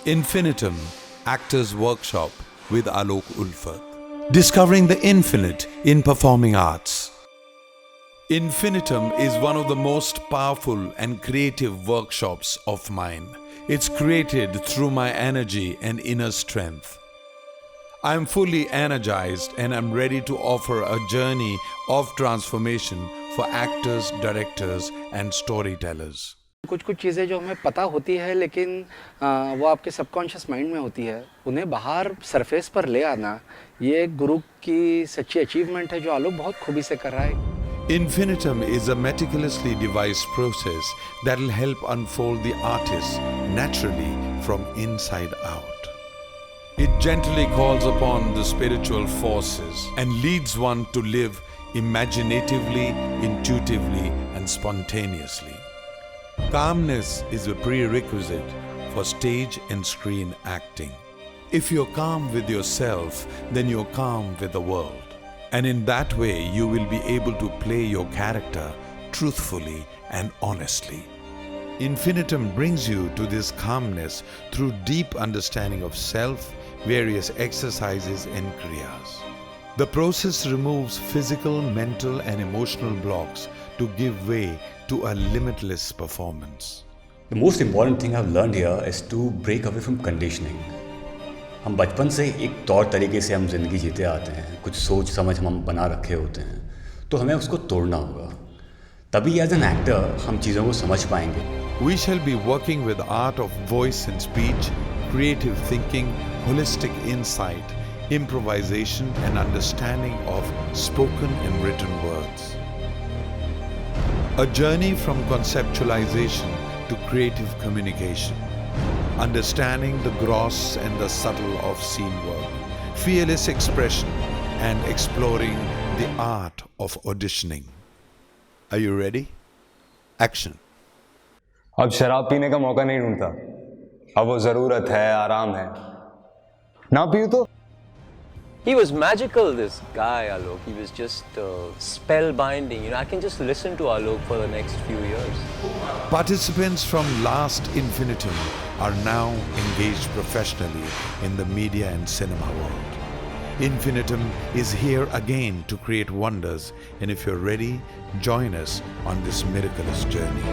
Infinitum, Actors Workshop with Alok Ulfat. Discovering the infinite in performing arts. Infinitum is one of the most powerful and creative workshops of mine. It's created through my energy and inner strength. I am fully energized and I'm ready to offer a journey of transformation for actors, directors and storytellers. कुछ चीज़ें जो हमें पता होती है लेकिन वो आपके सबकॉन्शियस माइंड में होती है, उन्हें बाहर सरफेस पर ले आना, ये एक गुरु की सच्ची अचीवमेंट है जो आलोक बहुत खूबी से कर रहा है। Infinitum is a meticulously devised process that will help unfold the artist naturally from inside out. It gently calls upon the spiritual forces and leads one to live imaginatively, intuitively and spontaneously. Calmness is a prerequisite for stage and screen acting. If you're calm with yourself, then you're calm with the world. And in that way, you will be able to play your character truthfully and honestly. Infinitum brings you to this calmness through deep understanding of self, various exercises and kriyas. The process removes physical, mental and emotional blocks to give way to a limitless performance. The most important thing I've learned here is to break away from conditioning. हम बचपन से एक तौर तरीके से हम ज़िंदगी जीते आते हैं, कुछ सोच समझ हम बना रखे होते हैं, तो हमें उसको तोड़ना होगा. तभी एज एन एक्टर हम चीज़ों को समझ पाएंगे. We shall be working with the art of voice and speech, creative thinking, holistic insight, improvisation and understanding of spoken and written words. A journey from conceptualization to creative communication, understanding the gross and the subtle of scene work, fearless expression and exploring the art of auditioning. Are you ready? Action. अब शराब पीने का मौका नहीं ढूंढता, अब वो जरूरत है, आराम है. ना पीऊं तो He was magical, this guy, Alok. He was just spellbinding. I can just listen to Alok for the next few years. Participants from last Infinitum are now engaged professionally in the media and cinema world. Infinitum is here again to create wonders, and if you're ready, join us on this miraculous journey.